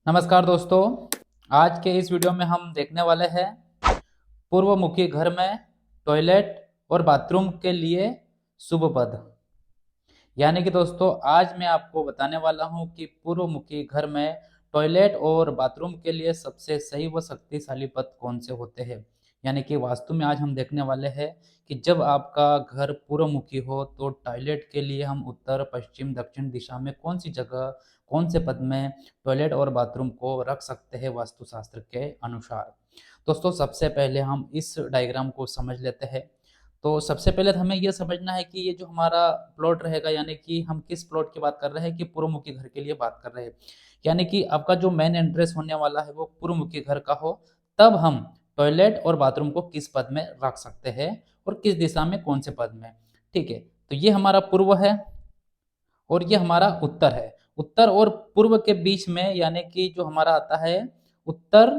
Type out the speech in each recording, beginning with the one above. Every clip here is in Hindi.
नमस्कार दोस्तों। आज के इस वीडियो में हम देखने वाले हैं पूर्वमुखी घर में टॉयलेट और बाथरूम के लिए शुभ पद। यानी कि दोस्तों आज मैं आपको बताने वाला हूं कि पूर्वमुखी घर में टॉयलेट और बाथरूम के लिए सबसे सही व शक्तिशाली पद कौन से होते हैं। यानी कि वास्तु में आज हम देखने वाले हैं कि जब आपका घर पूर्वमुखी हो तो टॉयलेट के लिए हम उत्तर पश्चिम दक्षिण दिशा में कौन सी जगह कौन से पद में टॉयलेट और बाथरूम को रख सकते हैं वास्तुशास्त्र के अनुसार। दोस्तों सबसे पहले हम इस डायग्राम को समझ लेते हैं। तो सबसे पहले तो हमें यह समझना है कि ये जो हमारा प्लॉट रहेगा, यानी कि हम किस प्लॉट की बात कर रहे हैं कि पूर्वमुखी घर के लिए बात कर रहे हैं। यानी कि आपका जो मेन एंट्रेंस होने वाला है वो पूर्वमुखी घर का हो, तब हम टॉयलेट और बाथरूम को किस पद में रख सकते हैं और किस दिशा में कौन से पद में। ठीक है, तो ये हमारा पूर्व है और ये हमारा उत्तर है। उत्तर और पूर्व के बीच में यानी कि जो हमारा आता है उत्तर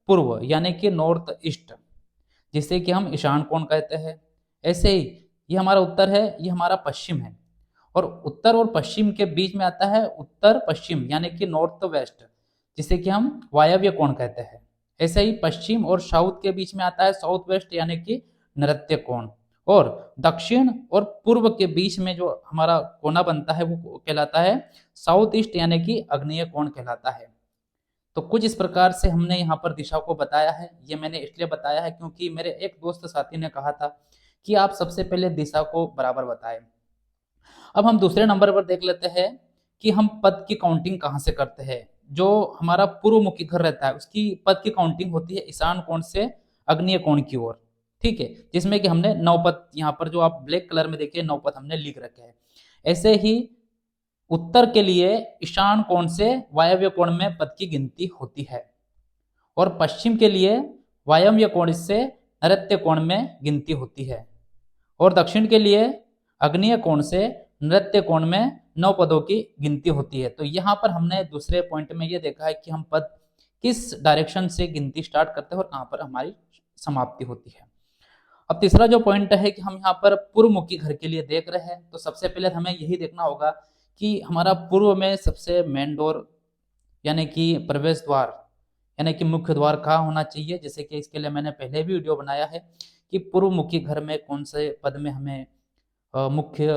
पूर्व यानी कि नॉर्थ ईस्ट, जिसे कि हम ईशान कोण कहते हैं। ऐसे ही ये हमारा उत्तर है, ये हमारा पश्चिम है, और उत्तर और पश्चिम के बीच में आता है उत्तर पश्चिम यानी कि नॉर्थ वेस्ट, जिसे कि हम वायव्य कोण कहते हैं। ऐसे ही पश्चिम और साउथ के बीच में आता है साउथ वेस्ट यानी कि नृत्य कोण, और दक्षिण और पूर्व के बीच में जो हमारा कोना बनता है वो कहलाता है साउथ ईस्ट यानी कि आग्नेय कोण कहलाता है। तो कुछ इस प्रकार से हमने यहाँ पर दिशा को बताया है। ये मैंने इसलिए बताया है क्योंकि मेरे एक दोस्त साथी ने कहा था कि आप सबसे पहले दिशा को बराबर बताएं। अब हम दूसरे नंबर पर देख लेते हैं कि हम पद की काउंटिंग कहाँ से करते हैं। जो हमारा पूर्वमुखी घर रहता है उसकी पद की काउंटिंग होती है ईशान कोण से आग्नेय कोण की ओर। ठीक है, जिसमें कि हमने 9 पद यहाँ पर जो आप ब्लैक कलर में देखिए 9 पद हमने लिख रखे हैं। ऐसे ही उत्तर के लिए ईशान कोण से वायव्य कोण में पद की गिनती होती है, और पश्चिम के लिए वायव्य कोण से नृत्य कोण में गिनती होती है, और दक्षिण के लिए आग्नेय कोण से नृत्य कोण में 9 पदों की गिनती होती है। तो यहाँ पर हमने दूसरे पॉइंट में ये देखा है कि हम पद किस डायरेक्शन से गिनती स्टार्ट करते हैं और कहाँ पर हमारी समाप्ति होती है। अब तीसरा जो पॉइंट है कि हम यहाँ पर पूर्वमुखी घर के लिए देख रहे हैं, तो सबसे पहले हमें यही देखना होगा कि हमारा पूर्व में सबसे मेन डोर यानी कि प्रवेश द्वार यानी कि मुख्य द्वार कहाँ होना चाहिए। जैसे कि इसके लिए मैंने पहले भी वीडियो बनाया है कि पूर्वमुखी घर में कौन से पद में हमें मुख्य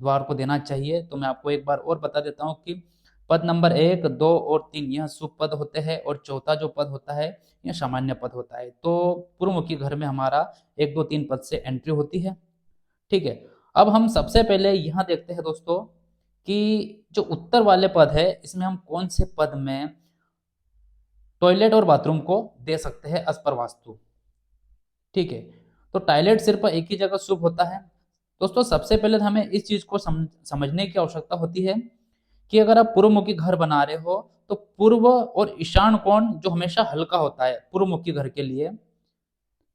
द्वार को देना चाहिए। तो मैं आपको एक बार और बता देता हूँ कि पद नंबर 1, 2 और 3 यह शुभ पद होते हैं, और चौथा जो पद होता है यह सामान्य पद होता है। तो पूर्वमुखी घर में हमारा 1, 2, 3 पद से एंट्री होती है। ठीक है, अब हम सबसे पहले यहाँ देखते हैं दोस्तों कि जो उत्तर वाले पद है इसमें हम कौन से पद में टॉयलेट और बाथरूम को दे सकते हैं एज पर वास्तु। ठीक है, तो टॉयलेट सिर्फ एक ही जगह शुभ होता है। दोस्तों सबसे पहले तो हमें इस चीज को समझने की आवश्यकता होती है कि अगर आप पूर्वमुखी घर बना रहे हो तो पूर्व और ईशान कोण जो हमेशा हल्का होता है पूर्वमुखी घर के लिए,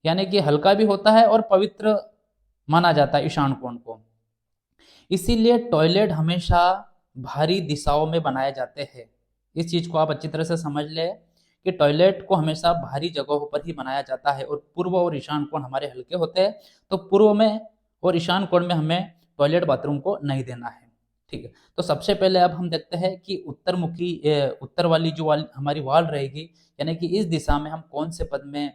यानी कि हल्का भी होता है और पवित्र माना जाता है ईशान कोण को। इसीलिए टॉयलेट हमेशा भारी दिशाओं में बनाए जाते हैं। इस चीज को आप अच्छी तरह से समझ ले कि टॉयलेट को हमेशा भारी जगहों पर ही बनाया जाता है, और पूर्व और ईशान कोण हमारे हल्के होते हैं। तो पूर्व में और ईशान कोण में हमें टॉयलेट बाथरूम को नहीं देना है। ठीक है, तो सबसे पहले अब हम देखते हैं कि उत्तर वाली जो हमारी वॉल रहेगी, यानी कि इस दिशा में हम कौन से पद में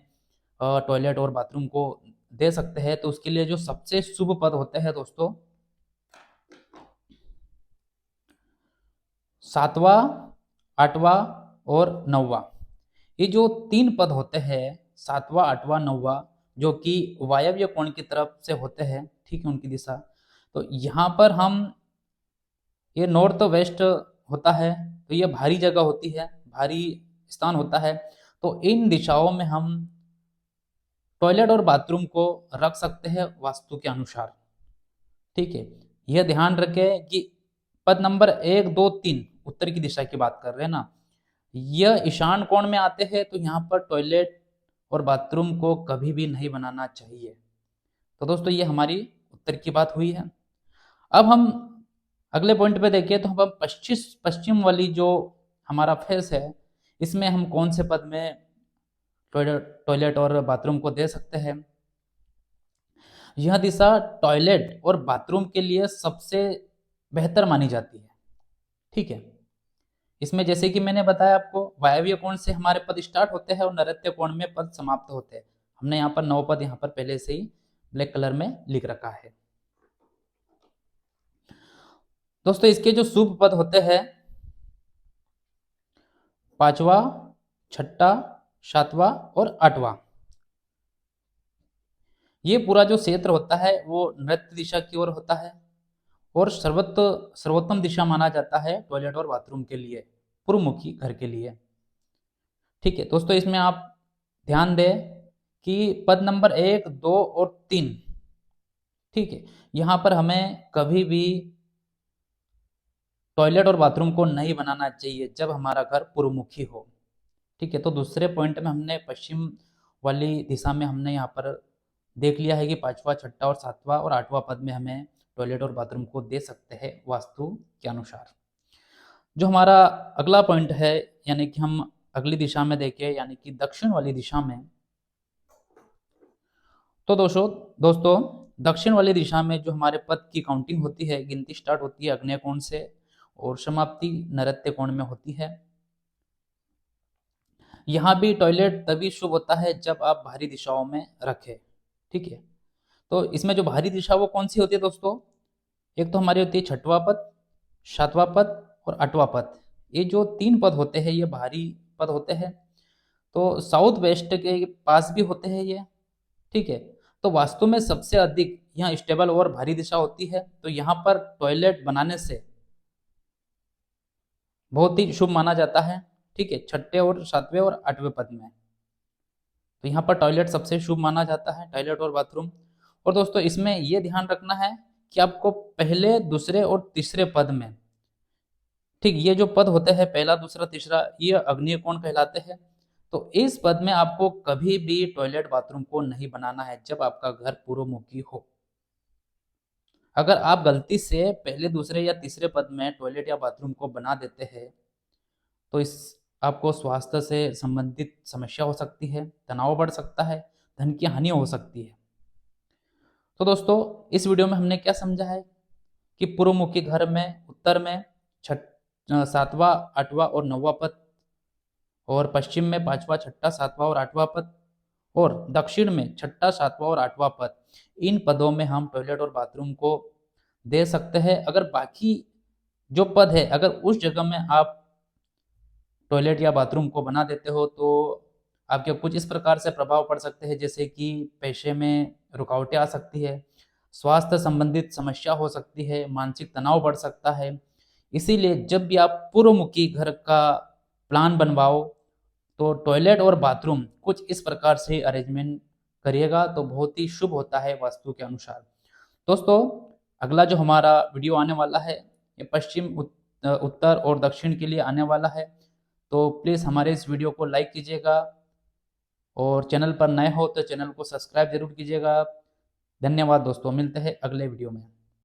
टॉयलेट और बाथरूम को दे सकते हैं। तो उसके लिए जो सबसे शुभ पद होते हैं दोस्तों 7वां, 8वां और 9वां, ये जो 3 पद होते हैं 7वां, 8वां, 9वां, जो कि वायव्य कोण की तरफ से होते हैं, ठीक है, उनकी दिशा। तो यहाँ पर हम ये नॉर्थ वेस्ट होता है, तो ये भारी जगह होती है, भारी स्थान होता है। तो इन दिशाओं में हम टॉयलेट और बाथरूम को रख सकते हैं वास्तु के अनुसार। ठीक है, यह ध्यान रखें कि पद नंबर 1, 2, 3 उत्तर की दिशा की बात कर रहे हैं ना, यह ईशान कोण में आते हैं, तो यहाँ पर टॉयलेट और बाथरूम को कभी भी नहीं बनाना चाहिए। तो दोस्तों ये हमारी उत्तर की बात हुई है। अब हम अगले पॉइंट पे देखिए, तो हम पश्चिम वाली जो हमारा फेस है इसमें हम कौन से पद में टॉयलेट और बाथरूम को दे सकते हैं। यह दिशा टॉयलेट और बाथरूम के लिए सबसे बेहतर मानी जाती है। ठीक है, इसमें जैसे कि मैंने बताया आपको वायव्य कोण से हमारे पद स्टार्ट होते हैं और नैऋत्य कोण में पद समाप्त होते हैं। हमने यहाँ पर 9 पद यहाँ पर पहले से ही ब्लैक कलर में लिख रखा है। दोस्तों इसके जो शुभ पद होते हैं 5वां, 6ठा, 7वां और 8वां, ये पूरा जो क्षेत्र होता है वो नैऋत्य दिशा की ओर होता है और सर्वोत्तम दिशा माना जाता है टॉयलेट और बाथरूम के लिए, पूर्वमुखी घर के लिए। ठीक है दोस्तों, इसमें आप ध्यान दें कि पद नंबर 1, 2 और 3, ठीक है, यहाँ पर हमें कभी भी टॉयलेट और बाथरूम को नहीं बनाना चाहिए जब हमारा घर पूर्वमुखी हो। ठीक है, तो दूसरे पॉइंट में हमने पश्चिम वाली दिशा में हमने यहाँ पर देख लिया है कि 5वां, 6ठा और 7वां और 8वां पद में हमें टॉयलेट और बाथरूम को दे सकते हैं वास्तु के अनुसार। जो हमारा अगला पॉइंट है, यानी कि हम अगली दिशा में देखें, यानी कि दक्षिण वाली दिशा में, तो दोस्तों दक्षिण वाली दिशा में जो हमारे पद की काउंटिंग होती है, गिनती स्टार्ट होती है आग्नेय कोण से और समाप्ति नैऋत्य कोण में होती है। यहाँ भी टॉयलेट तभी शुभ होता है जब आप बाहरी दिशाओं में रखें। ठीक है, तो इसमें जो बाहरी दिशा वो कौन सी होती है दोस्तों? एक तो हमारी होती है 6वां पद, 7वां पद और 8वां पद। ये जो 3 पद होते हैं ये बाहरी पद होते हैं, तो साउथ वेस्ट के पास भी होते हैं ये। ठीक है, तो वास्तु में सबसे अधिक यहाँ स्टेबल और भारी दिशा होती है, तो यहाँ पर टॉयलेट बनाने से बहुत ही शुभ माना जाता है। ठीक है, 6ठे और 7वें और 8वें पद में, तो यहाँ पर टॉयलेट सबसे शुभ माना जाता है, टॉयलेट और बाथरूम। और दोस्तों इसमें यह ध्यान रखना है कि आपको पहले, दूसरे और तीसरे पद में, ठीक, ये जो पद होते हैं पहला, दूसरा, तीसरा, ये अग्निय कोण कहलाते हैं। तो इस पद में आपको कभी भी टॉयलेट बाथरूम को नहीं बनाना है जब आपका घर पूर्वमुखी हो। अगर आप गलती से पहले, दूसरे या तीसरे पद में टॉयलेट या बाथरूम को बना देते हैं तो इस आपको स्वास्थ्य से संबंधित समस्या हो सकती है, तनाव बढ़ सकता है, धन की हानि हो सकती है। तो दोस्तों इस वीडियो में हमने क्या समझा है कि पूर्वमुखी घर में उत्तर में 7वां, 8वां और 9वां पद, और पश्चिम में 5वां, 6ठा, 7वां और 8वां पद, और दक्षिण में 6ठा, 7वां और 8वां पद, इन पदों में हम टॉयलेट और बाथरूम को दे सकते हैं। अगर बाकी जो पद है, अगर उस जगह में आप टॉयलेट या बाथरूम को बना देते हो तो आपके कुछ इस प्रकार से प्रभाव पड़ सकते हैं, जैसे कि पैसे में रुकावटें आ सकती है, स्वास्थ्य संबंधित समस्या हो सकती है, मानसिक तनाव बढ़ सकता है। इसीलिए जब भी आप पूर्वमुखी घर का प्लान बनवाओ तो टॉयलेट और बाथरूम कुछ इस प्रकार से अरेंजमेंट करिएगा तो बहुत ही शुभ होता है वास्तु के अनुसार। दोस्तों अगला जो हमारा वीडियो आने वाला है ये पश्चिम, उत्तर और दक्षिण के लिए आने वाला है, तो प्लीज़ हमारे इस वीडियो को लाइक कीजिएगा और चैनल पर नए हो तो चैनल को सब्सक्राइब जरूर कीजिएगा। धन्यवाद दोस्तों, मिलते हैं अगले वीडियो में।